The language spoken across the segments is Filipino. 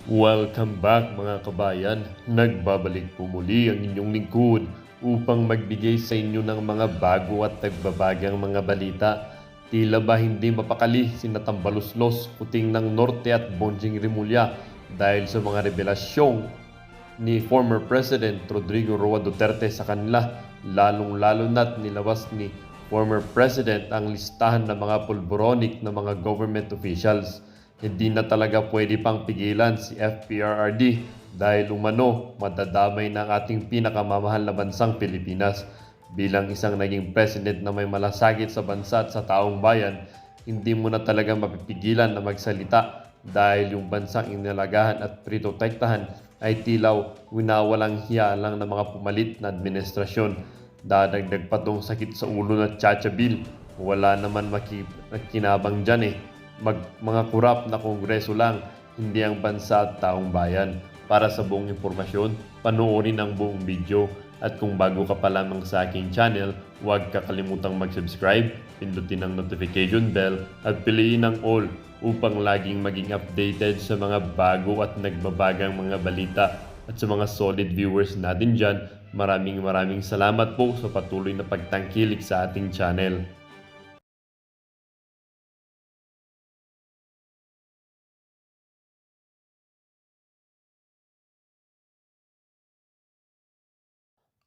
Welcome back mga kabayan. Nagbabalik po muli ang inyong lingkod upang magbigay sa inyo ng mga bago at nagbabagang mga balita. Tila ba hindi mapakali sina Tambaluslos, Kuting ng Norte at Bonjing Rimulya dahil sa mga revelasyong ni former President Rodrigo Roa Duterte sa kanila, lalong-lalo na't nilabas ni former President ang listahan ng mga pulboronic na mga government officials. Hindi na talaga pwede pang pigilan si FPRRD dahil umano madadamay ng ating pinakamamahal na bansang Pilipinas. Bilang isang naging president na may malasakit sa bansa at sa taong bayan, hindi mo na talaga mapipigilan na magsalita dahil yung bansang inalagahan at prinotektahan ay tilaw winawalang hiya lang ng mga pumalit na administrasyon. Dadagdag pa tong sakit sa ulo na Chacha Bill. Wala naman makinabang dyan eh. Mga kurap na kongreso lang, hindi ang bansa at taong bayan. Para sa buong impormasyon, panoorin ang buong video. At kung bago ka pa lamang sa aking channel, huwag kakalimutang mag-subscribe, pindutin ang notification bell at piliin ang all upang laging maging updated sa mga bago at nagbabagang mga balita. At sa mga solid viewers natin dyan, maraming salamat po sa patuloy na pagtangkilik sa ating channel.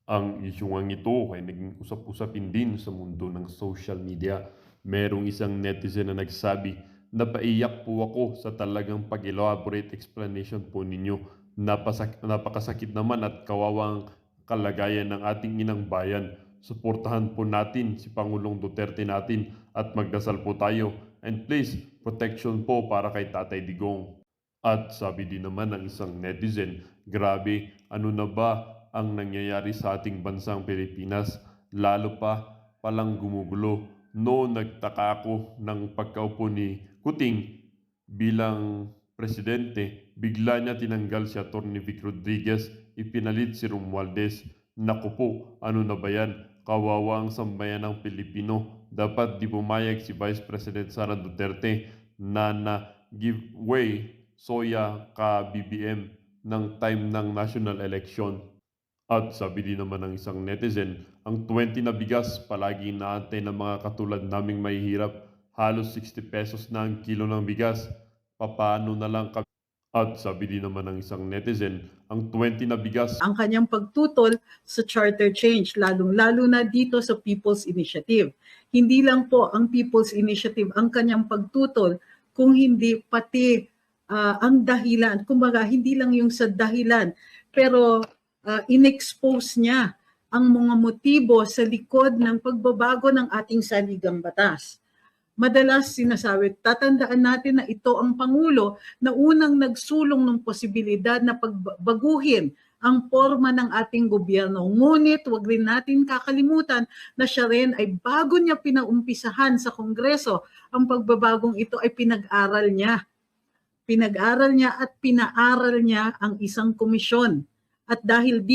Ang isyung ito ay naging usap-usapin din sa mundo ng social media. Merong isang netizen na nagsabi, napaiyak po ako sa talagang pag-elaborate explanation po ninyo. Napakasakit naman at kawawang kalagayan ng ating inang bayan. Suportahan po natin si Pangulong Duterte natin at magdasal po tayo. And please, protection po para kay Tatay Digong. At sabi din naman ng isang netizen, grabe, ano na ba ang nangyayari sa ating bansang Pilipinas? Lalo pa palang gumugulo. No, nagtaka ako ng pagkaupo ni Kuting bilang presidente. Bigla niya tinanggal si Atty. Vic Rodriguez, ipinalit si Romualdez. Naku po, ano na ba yan? Kawawa ang sambayan ng Pilipino. Dapat di pumayag si Vice President Sara Duterte na give way soya ka BBM ng time ng national election. At sabi din naman ng isang netizen, ang 20 na bigas palagi inaantay ng mga katulad naming mahihirap. Halos 60 pesos na ang kilo ng bigas. Papaano na lang kami? At sabi din naman ng isang netizen, ang 20 na bigas ang kanyang pagtutol sa charter change, lalong-lalo na dito sa People's Initiative. Hindi lang po ang People's Initiative ang kanyang pagtutol, kung hindi pati ang dahilan. Kumbaga, hindi lang yung sa dahilan, pero inexpose niya ang mga motibo sa likod ng pagbabago ng ating saligang batas. Madalas sinasabi, tatandaan natin na ito ang Pangulo na unang nagsulong ng posibilidad na pagbaguhin ang forma ng ating gobyerno. Ngunit wag rin natin kakalimutan na siya rin ay bago niya pinaumpisahan sa Kongreso, ang pagbabagong ito ay pinag-aral niya. Pinag-aral niya at pinaaral niya ang isang komisyon. At dahil